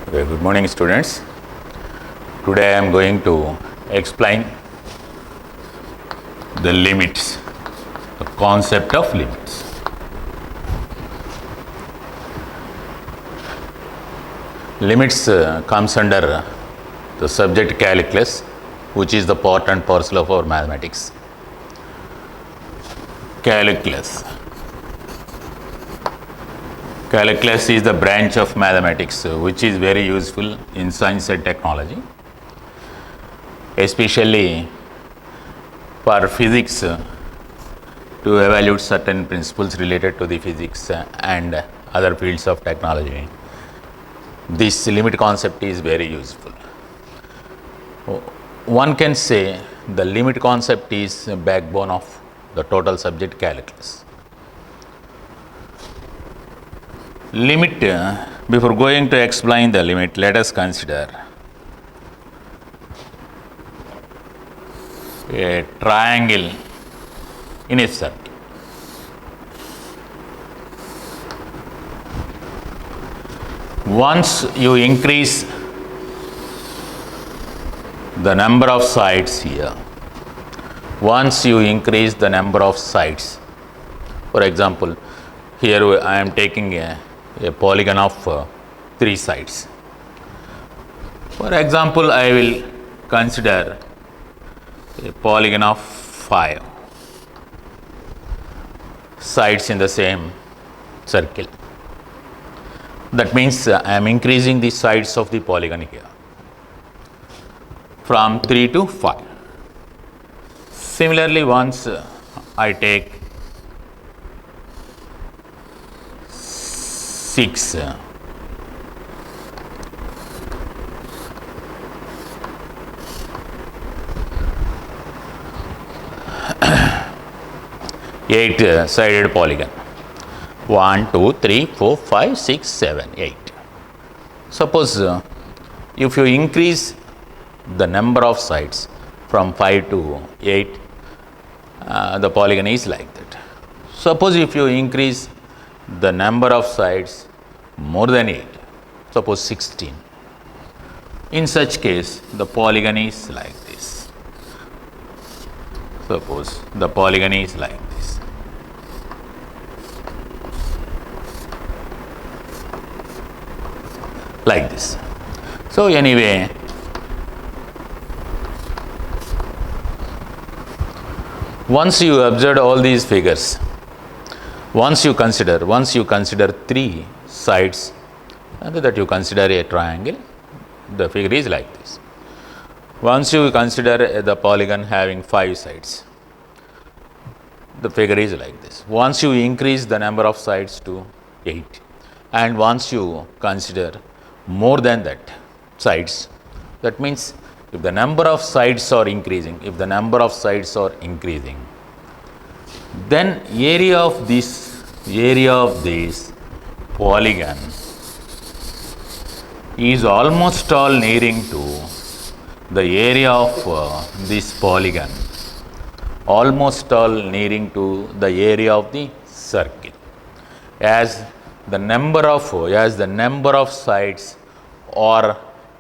Okay, good morning students. Today I am going to explain the limits, the concept of limits. Limits comes under the subject calculus, which is the part and parcel of our mathematics. Calculus. Calculus is the branch of mathematics which is very useful in science and technology, especially for physics to evaluate certain principles related to the physics and other fields of technology. This limit concept is very useful. One can say the limit concept is the backbone of the total subject calculus. Limit, before going to explain the limit, let us consider a triangle in a circle. Once you increase the number of sides here, for example, here I am taking a polygon of 3 sides. For example, I will consider a polygon of 5 sides in the same circle. That means I am increasing the sides of the polygon here from 3 to 5. Similarly, once I take 6, 8-sided polygon, 1, 2, 3, 4, 5, 6, 7, 8. Suppose if you increase the number of sides from 5 to 8, the polygon is like that. Suppose if you increase the number of sides more than 8, suppose 16. In such case, the polygon is like this. Suppose the polygon is like this. Like this. So anyway, once you observe all these figures, once you consider 3 sides, and that you consider a triangle, the figure is like this. Once you consider the polygon having 5 sides, the figure is like this. Once you increase the number of sides to 8, and once you consider more than that sides, that means if the number of sides are increasing, then area of this polygon is almost all nearing to the area of this polygon, almost all nearing to the area of the circle. As the number of sides are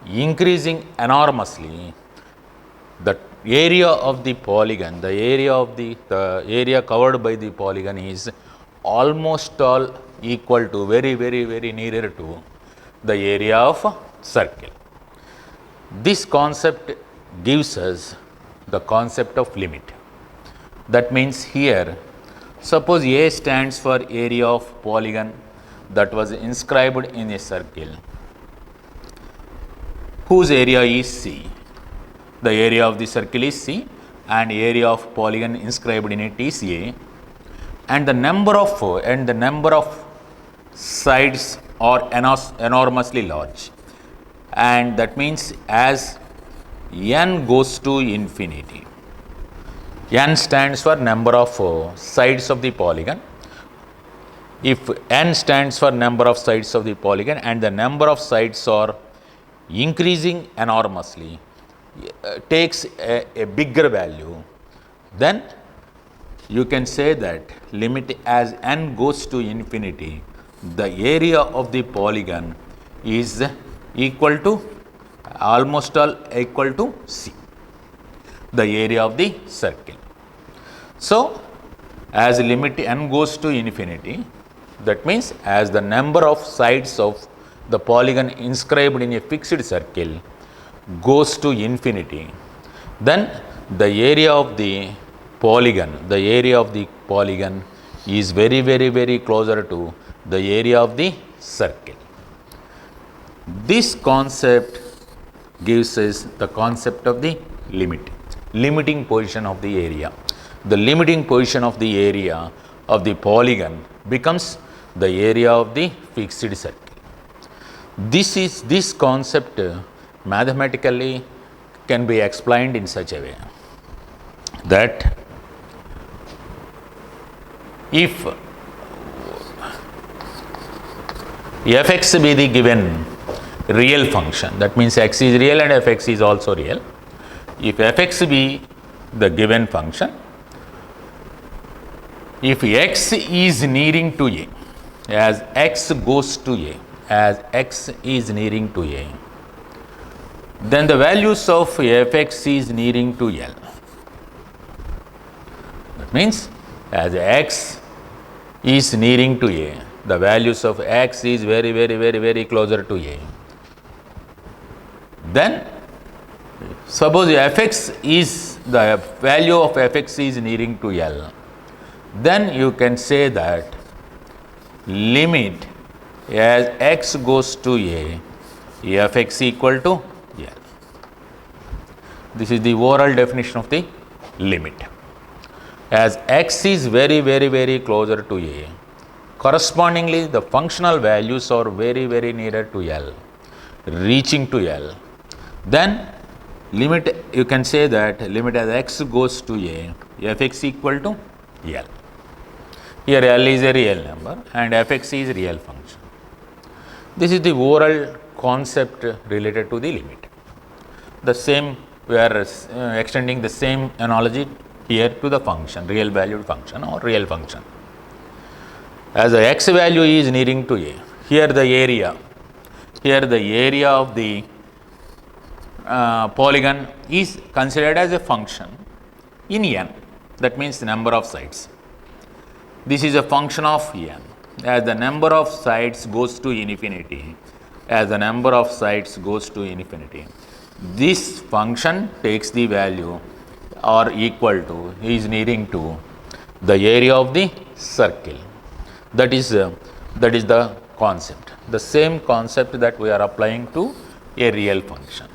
increasing enormously, the area of the polygon, the area covered by the polygon is almost all equal to, very nearer to the area of circle. This concept gives us the concept of limit. That means here, suppose A stands for area of polygon that was inscribed in a circle, whose area is C. The area of the circle is C and area of polygon inscribed in it is A, and the number of sides are enormously large, and that means as n goes to infinity, n stands for number of sides of the polygon. If n stands for number of sides of the polygon and the number of sides are increasing enormously, takes a bigger value, then you can say that limit as n goes to infinity, the area of the polygon is equal to almost all equal to C, the area of the circle. So, as limit n goes to infinity, that means as the number of sides of the polygon inscribed in a fixed circle goes to infinity, then the area of the polygon is very closer to the area of the circle. This concept gives us the concept of the limiting position of the area. The limiting position of the area of the polygon becomes the area of the fixed circle. This concept mathematically can be explained in such a way that if fx be the given real function, that means x is real and fx is also real. If fx be the given function, if x is nearing to a, as x goes to a, as x is nearing to a, then the values of fx is nearing to L. That means as x is nearing to a, the values of x is very closer to a. Then suppose fx is, the value of fx is nearing to L, then you can say that limit as x goes to a, fx equal to L. This is the overall definition of the limit. As x is very closer to a, correspondingly the functional values are very nearer to L, reaching to L, then limit, you can say that limit as x goes to a, fx equal to L. Here L is a real number and fx is real function. This is the overall concept related to the limit. The same, we are extending the same analogy here to the function, real valued function or real function. As the x value is nearing to a, here the area of the polygon is considered as a function in n, that means the number of sides. This is a function of n. As the number of sides goes to infinity, this function takes the value or equal to, is nearing to the area of the circle. That is the concept, the same concept that we are applying to a real function.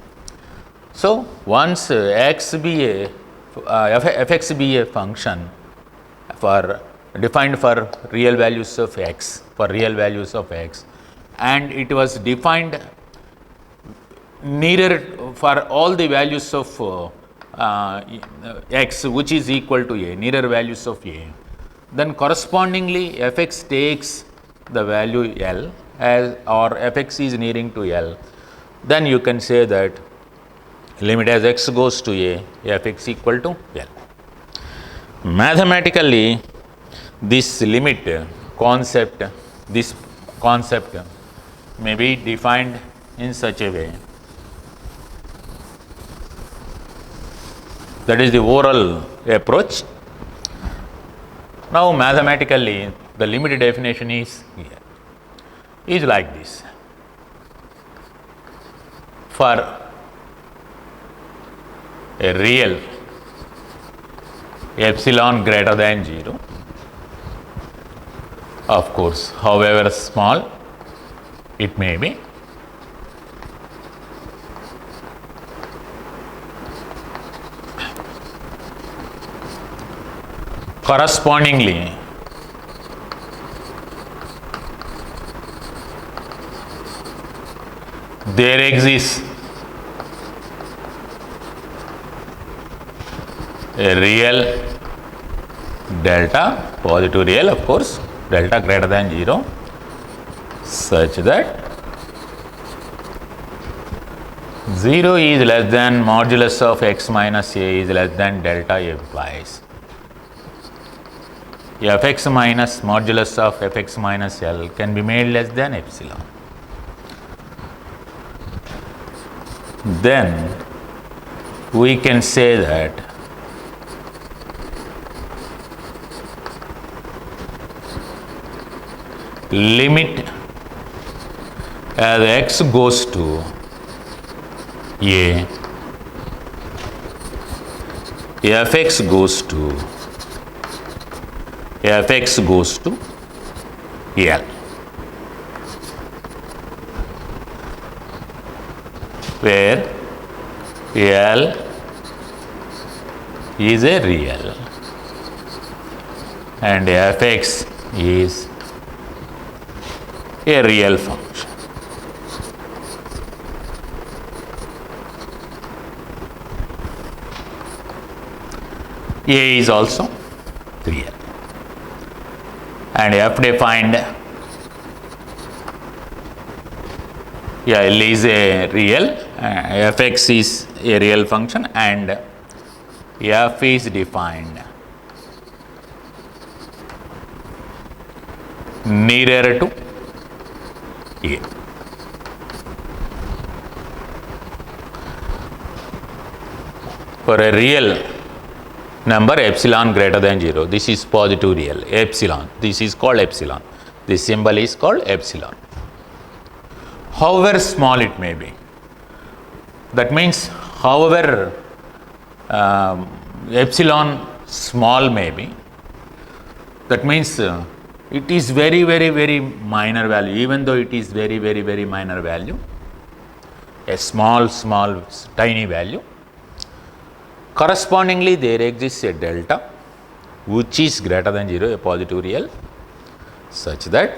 So, once fx be a function for defined for real values of x, and it was defined nearer for all the values of x which is equal to a, nearer values of a, then correspondingly fx takes the value L, as or fx is nearing to L, then you can say that limit as x goes to a, fx equal to L. Mathematically, this concept may be defined in such a way. That is the overall approach. Now, mathematically, the limit definition is here, is like this. For a real epsilon greater than 0, of course, however small it may be, correspondingly there exists a real delta, positive real of course, delta greater than 0, such that 0 is less than modulus of x minus a is less than delta implies fx minus modulus of fx minus L can be made less than epsilon. then we can say that limit as x goes to a, fx goes to L, where L is a real and fx is a real function. A is also real and f defined L is a real, fx is a real function and f is defined nearer to A. For a real number epsilon greater than 0, this is positive real, epsilon, this is called epsilon, this symbol is called epsilon. However small it may be, that means however epsilon small may be, that means it is very minor value, even though it is very minor value, a small tiny value. Correspondingly, there exists a delta which is greater than 0, a positive real, such that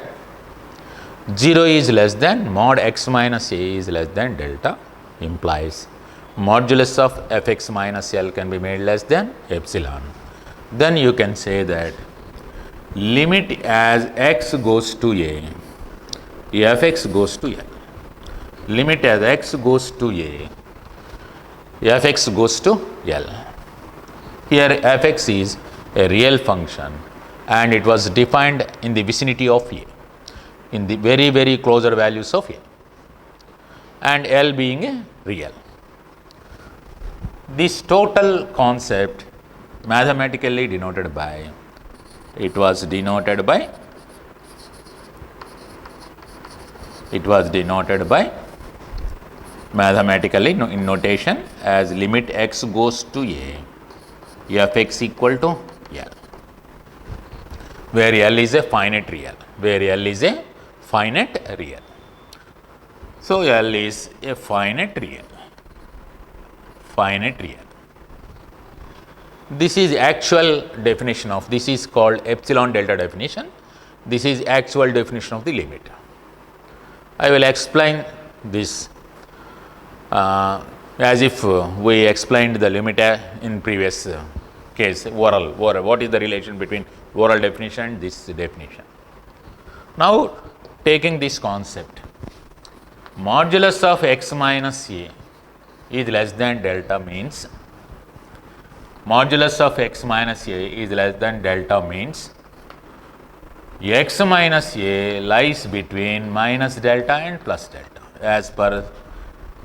0 is less than mod x minus a is less than delta, implies modulus of fx minus L can be made less than epsilon. Then you can say that limit as x goes to a, fx goes to L. Limit as x goes to a, fx goes to L. Here fx is a real function and it was defined in the vicinity of a, in the very closer values of a, and L being a real. This total concept mathematically denoted by, mathematically in notation as limit x goes to a, fx equal to L, where L is a finite real, So L is a finite real. This is actual definition of, this is called epsilon delta definition. This is actual definition of the limit. I will explain this as if we explained the limit in previous case, oral. What is the relation between oral definition and this definition? Now, taking this concept, modulus of x minus a is less than delta means, x minus a lies between minus delta and plus delta. As per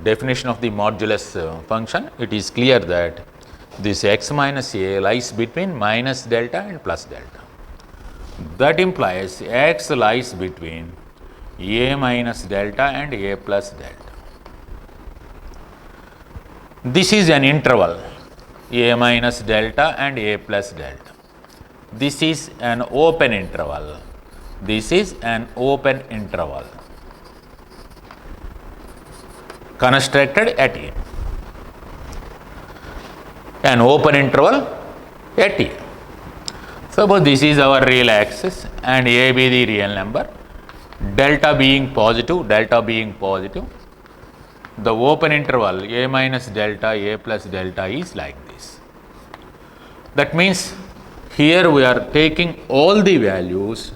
definition of the modulus function, it is clear that this x minus a lies between minus delta and plus delta. That implies x lies between a minus delta and a plus delta. This is an interval, a minus delta and a plus delta. This is an open interval. Constructed at a. An open interval at a. Suppose this is our real axis and a be the real number, delta being positive, the open interval a minus delta, a plus delta is like this. That means here we are taking all the values,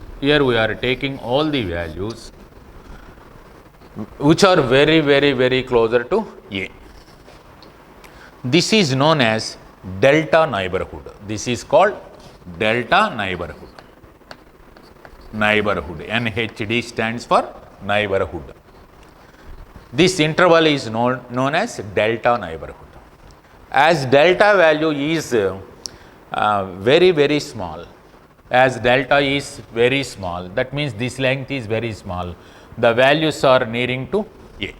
which are very closer to a. This is known as delta neighborhood. This is called delta neighborhood. NHD stands for neighborhood. This interval is known as delta neighborhood. As delta value is very, very small, as delta is very small, that means this length is very small, the values are nearing to A.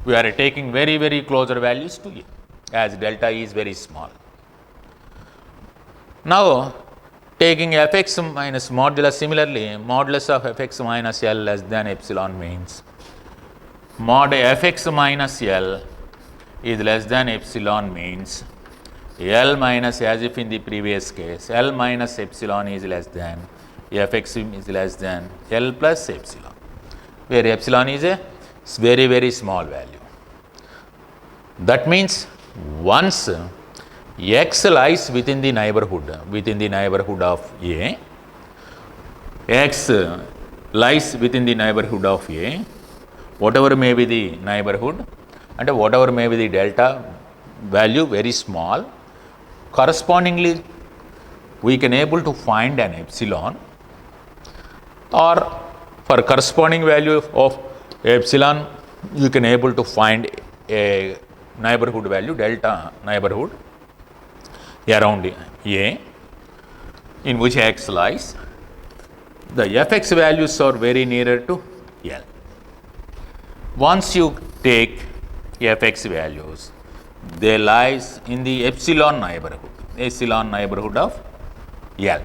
We are taking very, very closer values to A, as delta is very small. Now, taking fx minus modulus, similarly, modulus of fx minus L less than epsilon means mod fx minus L is less than epsilon means L minus, as if in the previous case, L minus epsilon is less than fx is less than L plus epsilon, where epsilon is a very, very small value. That means once x lies within the neighborhood of A, x lies within the neighborhood of A, whatever may be the neighborhood and whatever may be the delta value very small, correspondingly we can able to find an epsilon, or for corresponding value of epsilon you can able to find a neighborhood value, delta neighborhood around A in which x lies. The fx values are very nearer to L. Once you take fx values, they lies in the epsilon neighborhood of L.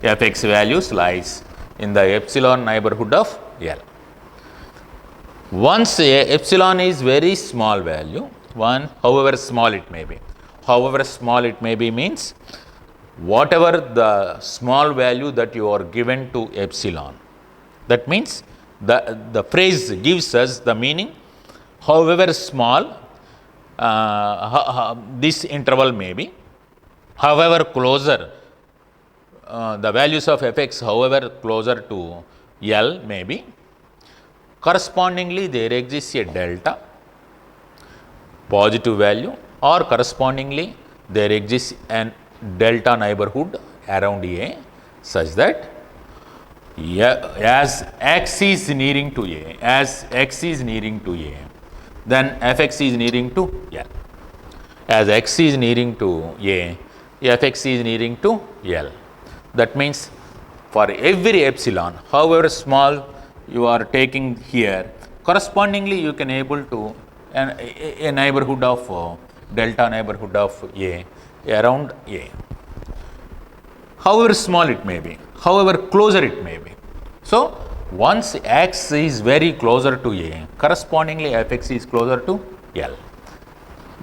Fx values lies in the epsilon neighborhood of L. Once epsilon is very small value, however small it may be means whatever the small value that you are given to epsilon, that means the phrase gives us the meaning, however small this interval may be, however closer the values of fx, however closer to L may be, correspondingly there exists a delta positive value, or correspondingly there exists an delta neighborhood around A such that as x is nearing to A, then fx is nearing to L. As x is nearing to A, fx is nearing to L. That means for every epsilon, however small you are taking here, correspondingly you can able to a neighborhood of delta neighborhood of A around A, however small it may be, however closer it may be. So once x is very closer to A, correspondingly fx is closer to L.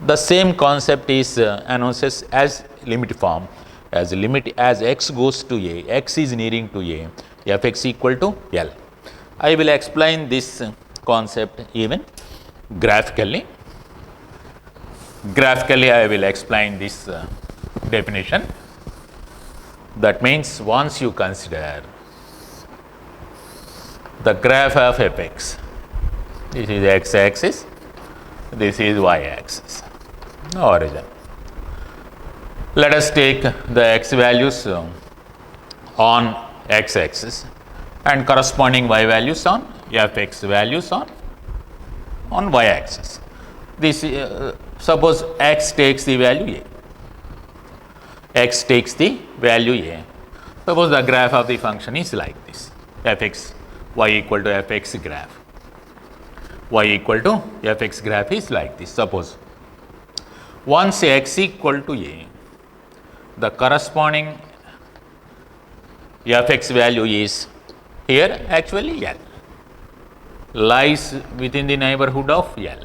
The same concept is announced as limit form. As x goes to A, x is nearing to A, fx equal to L. I will explain this concept even graphically. I will explain this definition. That means once you consider the graph of fx, this is x-axis, this is y-axis, origin. Let us take the x values on x-axis and corresponding y values on fx values on y-axis. This suppose x takes the value A. Suppose the graph of the function is like this, fx y equal to fx graph. Is like this. Suppose once x equal to A, the corresponding fx value is here actually L, lies within the neighborhood of L.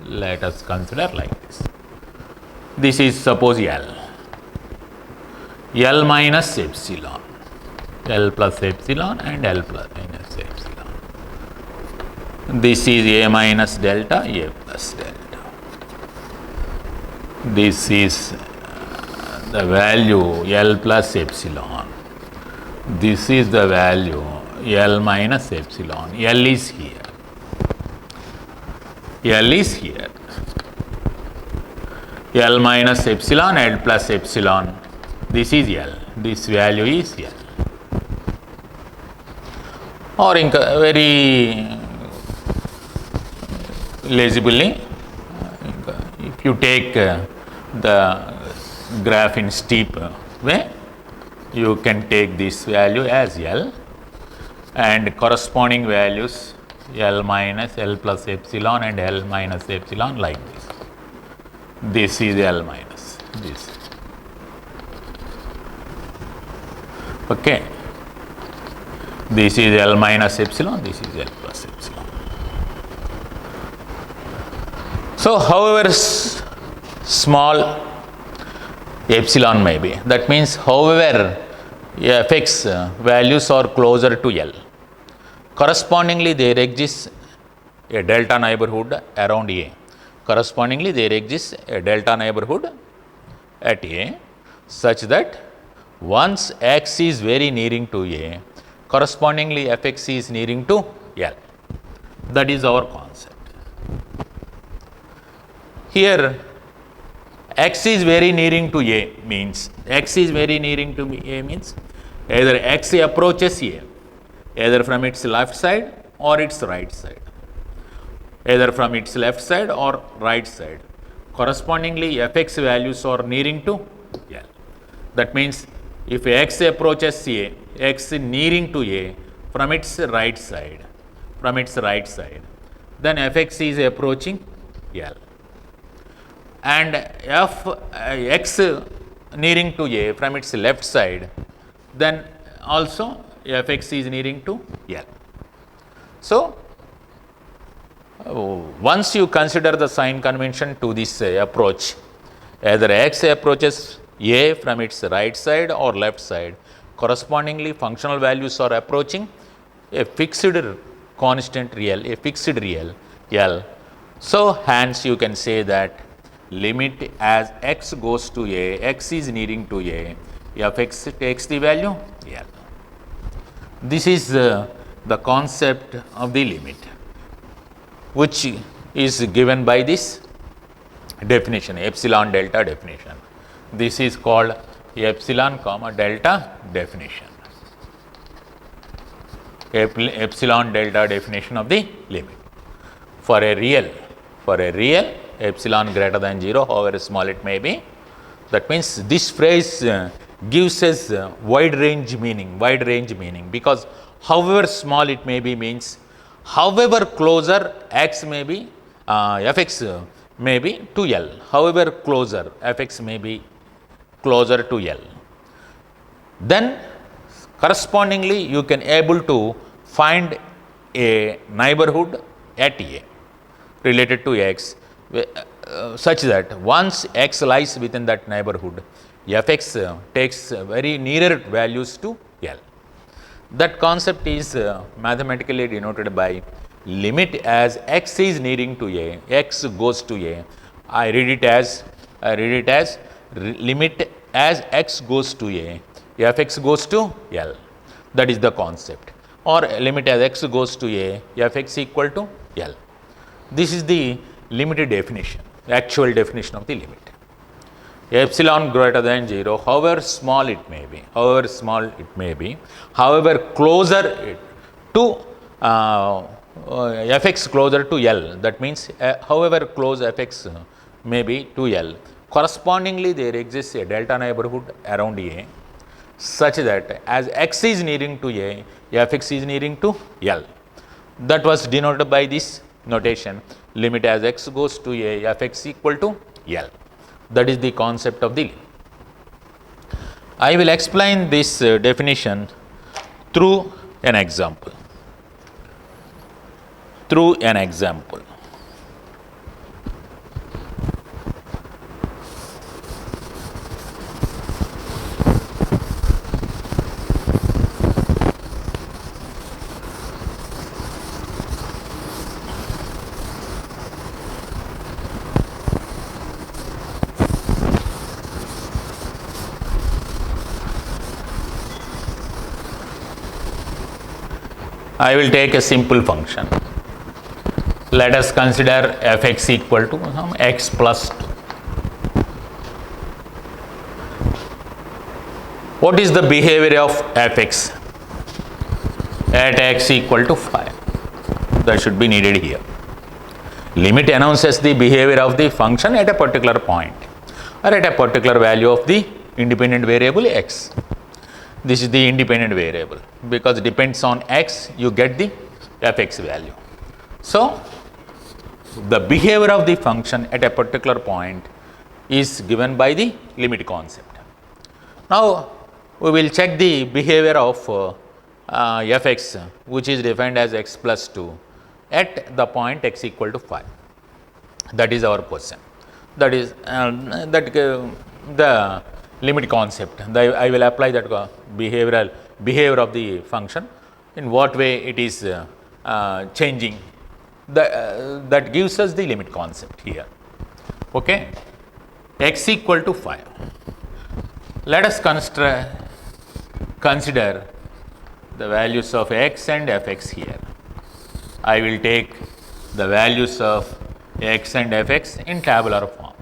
Let us consider like this. This is suppose L minus epsilon, L plus epsilon and L plus minus epsilon. This is A minus delta, A plus delta. This is the value L plus epsilon. This is the value L minus epsilon. L is here. L minus epsilon, L plus epsilon. This is L. This value is L. Or in very legibly. If you take the graph in steep way, you can take this value as L and corresponding values L minus L plus epsilon and L minus epsilon like this. This is L minus this. Okay. This is L minus epsilon, this is L plus epsilon. So, however small epsilon may be, that means however fx values are closer to L, correspondingly there exists a delta neighborhood around A. Correspondingly there exists a delta neighborhood at A such that once x is very nearing to A, correspondingly fx is nearing to L. That is our concept. Here x is very nearing to A means either x approaches A either from its left side or its right side, either from its left side or right side. Correspondingly fx values are nearing to L. That means if x approaches A, x nearing to A from its right side, then fx is approaching L. And if x nearing to A from its left side, then also fx is nearing to L. So, once you consider the sign convention to this approach, either x approaches A from its right side or left side, correspondingly functional values are approaching a fixed constant real, a fixed real L. So, hence you can say that limit as x goes to A, x is nearing to A, fx takes the value L. This is the concept of the limit, which is given by this definition, epsilon delta definition. This is called epsilon comma delta definition. Epsilon delta definition of the limit. For a real epsilon greater than 0, however small it may be, that means this phrase gives us wide range meaning, because however small it may be means however closer x may be, fx may be to L, however closer fx may be closer to L. Then correspondingly you can able to find a neighborhood at A related to x such that once x lies within that neighborhood, fx takes very nearer values to L. That concept is mathematically denoted by limit as x is nearing to A, x goes to A. I read it as limit as x goes to A, fx goes to L. That is the concept. Or limit as x goes to A, fx equal to L. This is the limited definition, actual definition of the limit. Epsilon greater than 0, however small it may be, however closer it to fx closer to L, that means however close fx may be to L, correspondingly there exists a delta neighborhood around A such that as x is nearing to A, fx is nearing to L. That was denoted by this notation, limit as x goes to A, fx equal to L. That is the concept of the limit. I will explain this definition through an example. I will take a simple function. Let us consider fx equal to x plus 2. What is the behavior of fx at x equal to 5? That should be needed here. Limit announces the behavior of the function at a particular point or at a particular value of the independent variable x. This is the independent variable because it depends on x, you get the fx value. So, the behavior of the function at a particular point is given by the limit concept. Now, we will check the behavior of fx, which is defined as x plus 2 at the point x equal to 5. That is our question. That is the limit concept. I will apply that behavior of the function, in what way it is changing. That gives us the limit concept here. Okay, x equal to 5. Let us consider the values of x and fx here. I will take the values of x and fx in tabular form.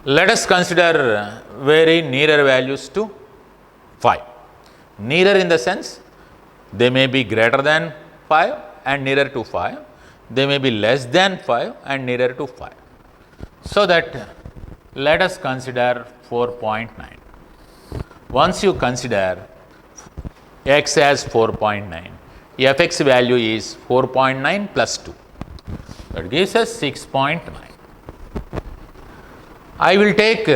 Let us consider very nearer values to 5. Nearer in the sense they may be greater than 5 and nearer to 5. They may be less than 5 and nearer to 5. So that let us consider 4.9. Once you consider x as 4.9, fx value is 4.9 plus 2. That gives us 6.9. I will take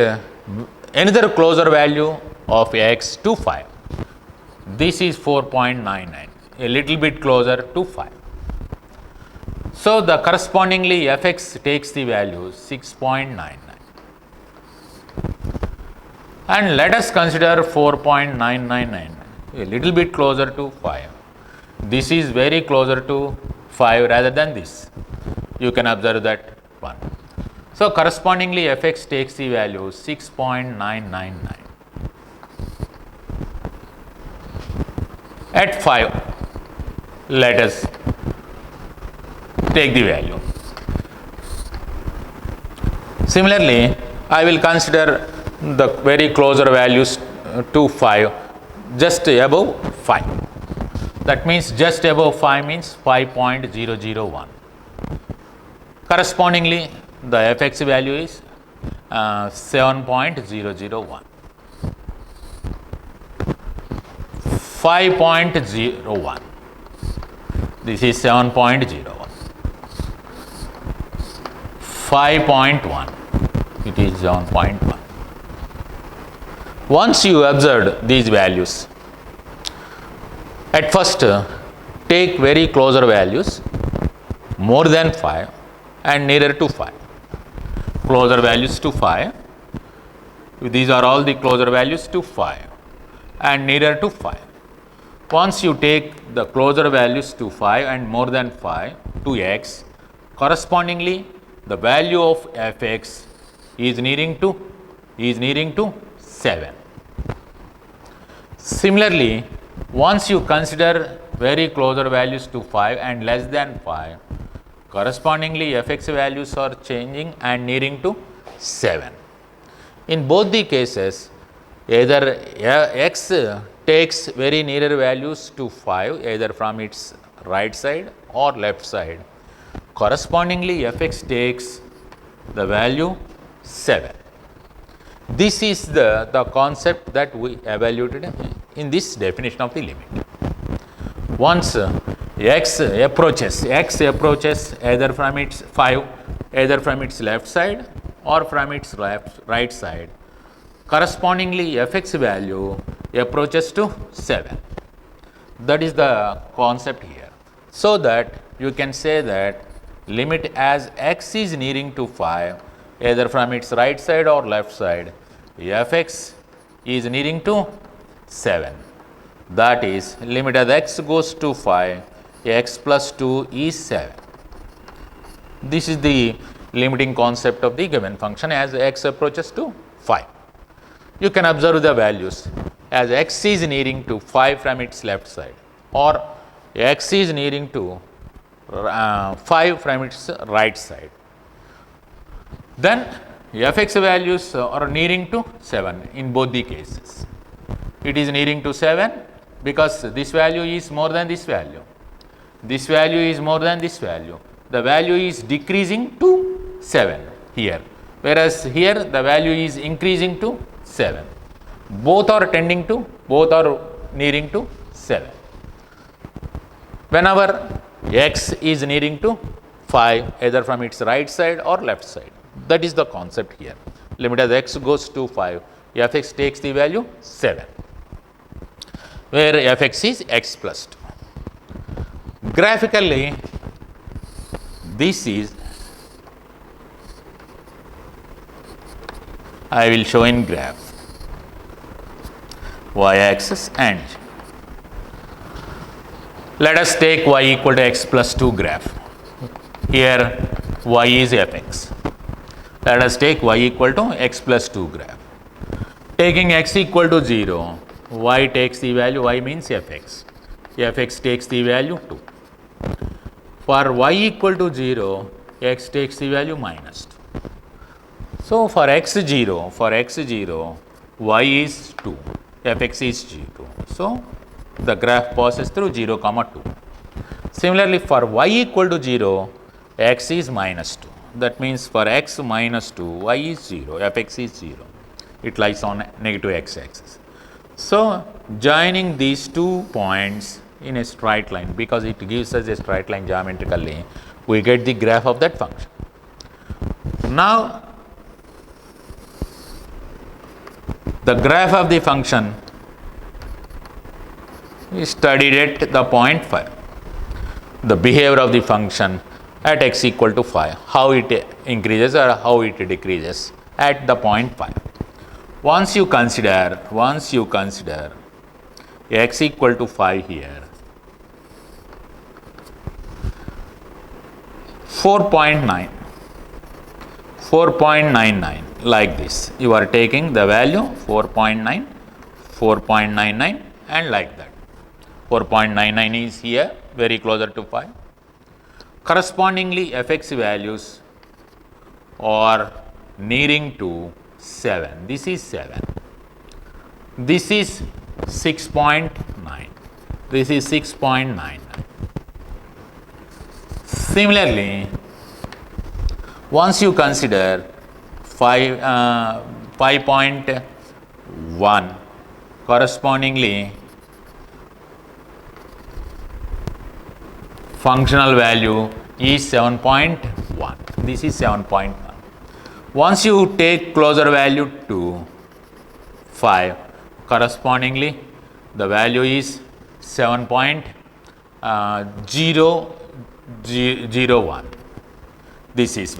another closer value of x to 5. This is 4.99, a little bit closer to 5. So, the correspondingly fx takes the value 6.99. And let us consider 4.999, a little bit closer to 5. This is very closer to 5 rather than this. You can observe that one. So, correspondingly fx takes the value 6.999. At 5, let us take the value. Similarly, I will consider the very closer values to 5, just above 5. That means just above 5 means 5.001. Correspondingly, the fx value is 7.001. 5.01. This is 7.01. 5.1. It is 7.1. Once you observed these values, at first take very closer values more than 5 and nearer to 5. Closer values to 5. These are all the closer values to 5 and nearer to 5. Once you take the closer values to 5 and more than 5 to x, correspondingly the value of fx is nearing to 7. Similarly, once you consider very closer values to 5 and less than 5, correspondingly fx values are changing and nearing to 7. In both the cases, either x takes very nearer values to 5 either from its right side or left side. Correspondingly, fx takes the value 7. This is the concept that we evaluated in this definition of the limit. Once x approaches either from its 5, either from its left side or from its right side, correspondingly fx value approaches to 7. That is the concept here. So that you can say that limit as x is nearing to 5 either from its right side or left side, fx is nearing to 7. That is, limit as x goes to 5, x plus 2 is 7. This is the limiting concept of the given function as x approaches to 5. You can observe the values as x is nearing to 5 from its left side or x is nearing to 5 from its right side. Then fx values are nearing to 7 in both the cases. It is nearing to 7 because this value is more than this value. this value is more than this value. The value is decreasing to 7 here, whereas here the value is increasing to 7. Both are nearing to 7. Whenever x is nearing to 5, either from its right side or left side. That is the concept here. Limit as x goes to 5, fx takes the value 7, where fx is x plus 2. Graphically, this is, I will show in graph, y-axis and let us take y equal to x plus 2 graph. Here y is fx. Let us take y equal to x plus 2 graph. Taking x equal to 0, y takes the value, y means fx. Fx takes the value 2. For y equal to 0, x takes the value minus 2. So for x0, y is 2, fx is 0. So the graph passes through 0, 2. Similarly, for y equal to 0, x is minus 2. That means for x minus 2, y is 0, fx is 0. It lies on negative x-axis. So joining these 2 points in a straight line, because it gives us a straight line geometrically, we get the graph of that function. Now the graph of the function is studied at the point 5. The behavior of the function at x equal to 5, how it increases or how it decreases at the point 5. Once you consider x equal to 5 here, 4.99 like this. You are taking the value 4.9, 4.99 and like that. 4.99 is here, very closer to 5. Correspondingly, fx values are nearing to 7. This is 7. This is 6.9. This is 6.99. Similarly, once you consider 5.1, correspondingly functional value is 7.1. This is 7.1. Once you take closer value to 5, correspondingly the value is 7.001. This is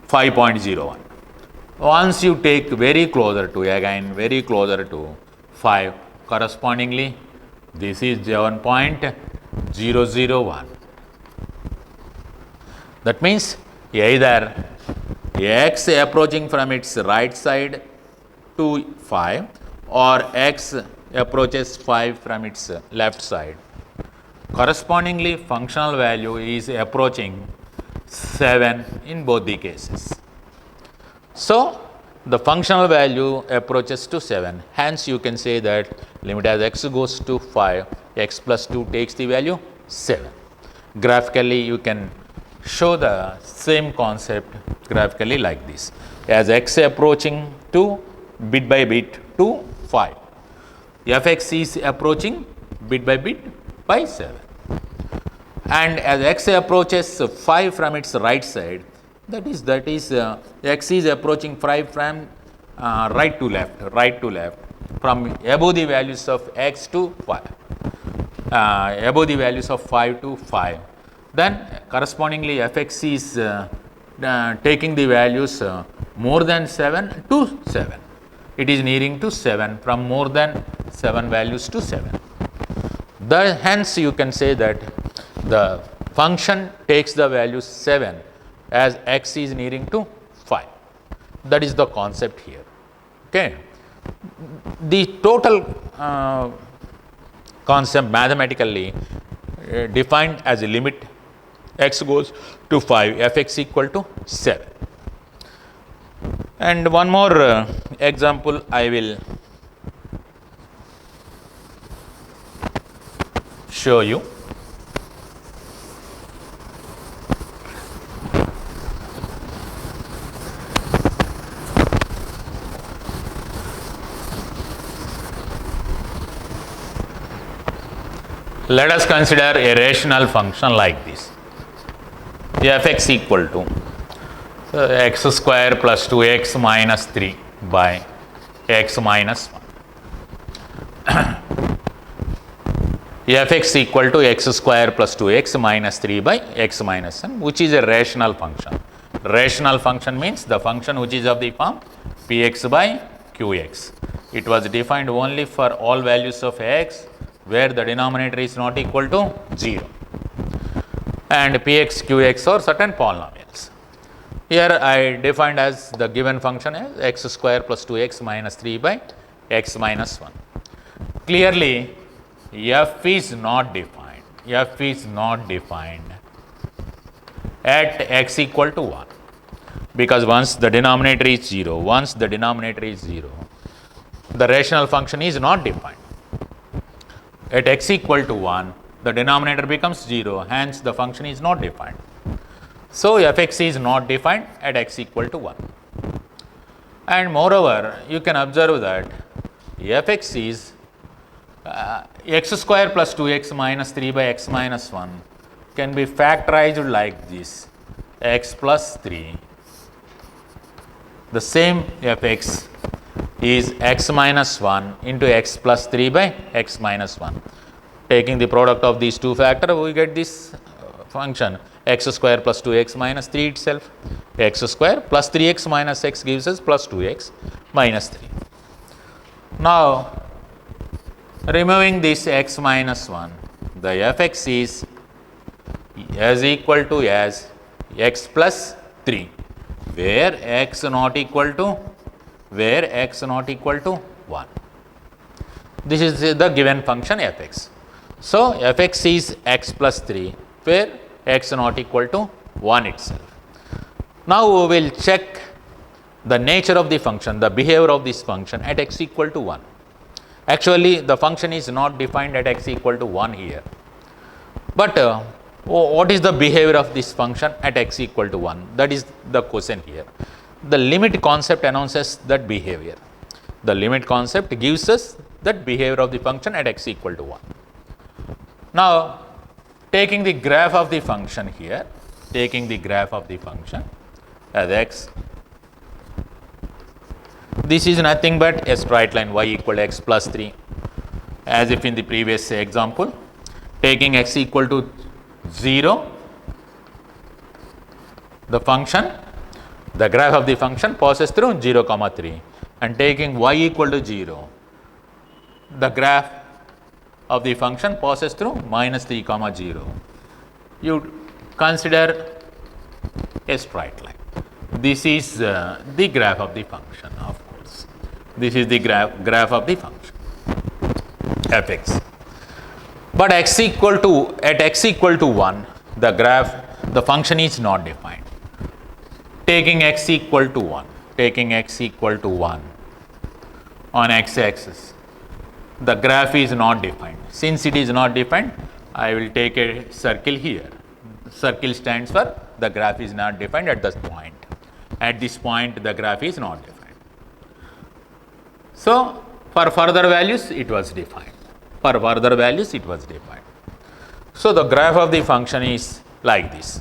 5.01. Once you take very closer to 5, correspondingly this is 7.001. That means either x approaching from its right side to 5 or x approaches 5 from its left side. Correspondingly, functional value is approaching 7 in both the cases. So the functional value approaches to 7. Hence, you can say that limit as x goes to 5, x plus 2 takes the value 7. Graphically, you can show the same concept graphically like this. As x approaching to bit by bit to 5, fx is approaching bit by 7. And as x approaches 5 from its right side, that is x is approaching 5 from right to left, from above the values of x to 5, above the values of 5 to 5. Then correspondingly fx is taking the values more than 7 to 7. It is nearing to 7, from more than 7 values to 7. Hence you can say that the function takes the value 7 as x is nearing to 5. That is the concept here. Okay. The total concept mathematically defined as a limit x goes to 5, fx equal to 7. And one more example I will show you. Let us consider a rational function like this. Fx equal to x square plus 2x minus 3 by x minus 1. Fx equal to x square plus 2x minus 3 by x minus 1, which is a rational function. Rational function means the function which is of the form px by qx. It was defined only for all values of x where the denominator is not equal to 0, and px qx are certain polynomials. Here I defined as the given function as x square plus 2x minus 3 by x minus 1. Clearly f is not defined. F is not defined at x equal to 1, because once the denominator is 0, the rational function is not defined. At x equal to 1, the denominator becomes 0, hence the function is not defined. So fx is not defined at x equal to 1. And moreover, you can observe that fx is x square plus 2x minus 3 by x minus 1 can be factorized like this: x plus 3. The same fx is x minus 1 into x plus 3 by x minus 1. Taking the product of these two factors, we get this function x square plus 2x minus 3 itself. X square plus 3x minus x gives us plus 2x minus 3. Now, removing this x minus 1, the fx is as equal to as x plus 3, where x not equal to 1. This is the given function fx. So fx is x plus 3, where x not equal to 1 itself. Now we will check the nature of the function, the behavior of this function at x equal to 1. Actually, the function is not defined at x equal to 1 here. But what is the behavior of this function at x equal to 1? That is the question here. The limit concept announces that behavior. The limit concept gives us that behavior of the function at x equal to 1. Now, taking the graph of the function here, as x, this is nothing but a straight line y equal to x plus 3, as if in the previous example. Taking x equal to 0, the graph of the function passes through 0, 3, and taking y equal to 0, the graph of the function passes through minus 3, 0. You consider a straight line. This is the graph of the function, of course. This is the graph of the function fx. But at x equal to 1, the function is not defined. Taking x equal to 1 on x-axis, the graph is not defined. Since it is not defined, I will take a circle here. Circle stands for the graph is not defined at this point. At this point, the graph is not defined. So, for further values, it was defined. So, the graph of the function is like this.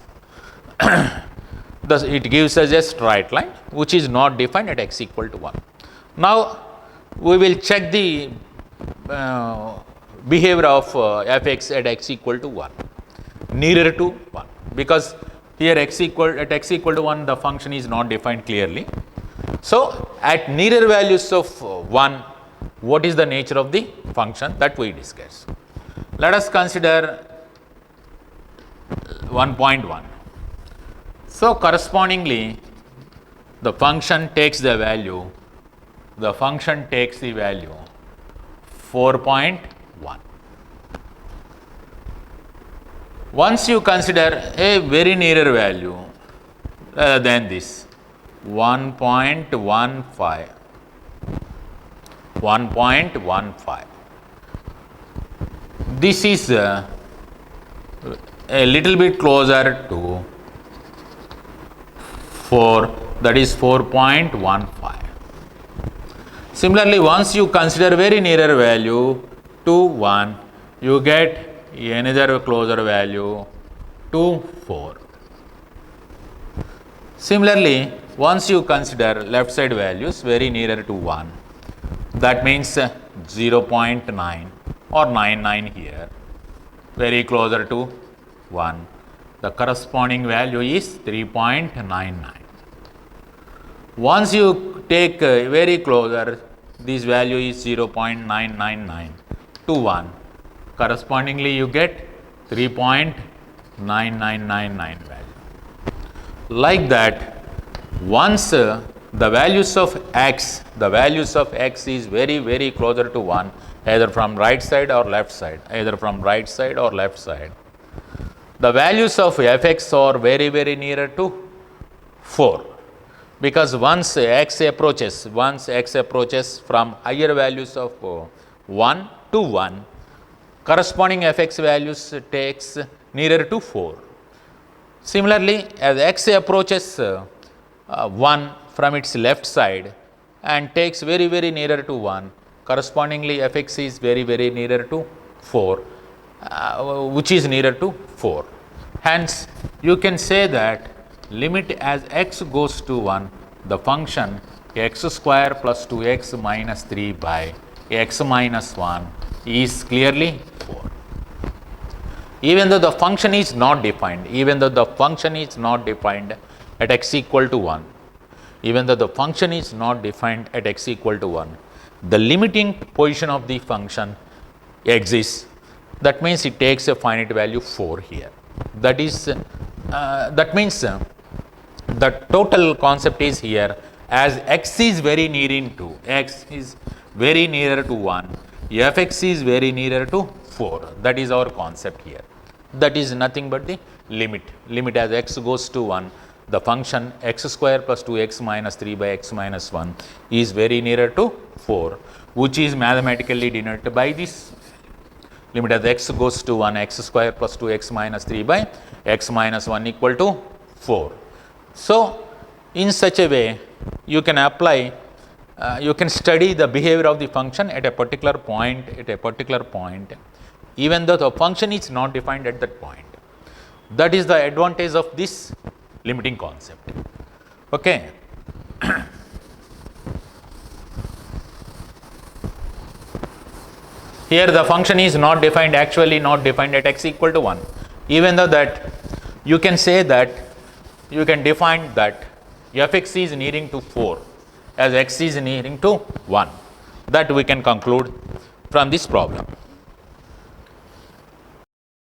Thus, it gives us a straight line which is not defined at x equal to 1. Now, we will check the behavior of fx at x equal to 1, nearer to 1, because here at x equal to 1, the function is not defined clearly. So, at nearer values of 1, what is the nature of the function that we discuss? Let us consider 1.1. So, correspondingly, the function takes the value 4.1. Once you consider a very nearer value than this, 1.15. This is a little bit closer to 4, that is 4.15. Similarly, once you consider very nearer value to 1, you get another closer value to 4. Similarly, once you consider left side values very nearer to 1, that means 0.9 or 99 here, very closer to 1. The corresponding value is 3.99. Once you take very closer, this value is 0.999 to 1. Correspondingly, you get 3.9999 value. Like that, once the values of x is very, very closer to 1, either from right side or left side, the values of fx are very, very nearer to 4. Because once x approaches from higher values of 1 to 1, corresponding fx values takes nearer to 4. Similarly, as x approaches 1 from its left side and takes very, very nearer to 1, correspondingly fx is very, very nearer to 4, which is nearer to 4. Hence, you can say that limit as x goes to 1, the function x square plus 2x minus 3 by x minus 1 is clearly 4. Even though the function is not defined, at x equal to 1, the limiting position of the function exists. That means it takes a finite value 4 here. That means the total concept is here, as x is very nearer to 1, fx is very nearer to 4. That is our concept here. That is nothing but the limit as x goes to 1, the function x square plus 2x minus 3 by x minus 1 is very nearer to 4, which is mathematically denoted by this limit as x goes to 1, x square plus 2x minus 3 by x minus 1 equal to 4. So, in such a way, you can apply, you can study the behavior of the function at a particular point, even though the function is not defined at that point. That is the advantage of this limiting concept. Okay. Here the function is not defined at x equal to 1. Even though that you can say that you can define that fx is nearing to 4 as x is nearing to 1. That we can conclude from this problem.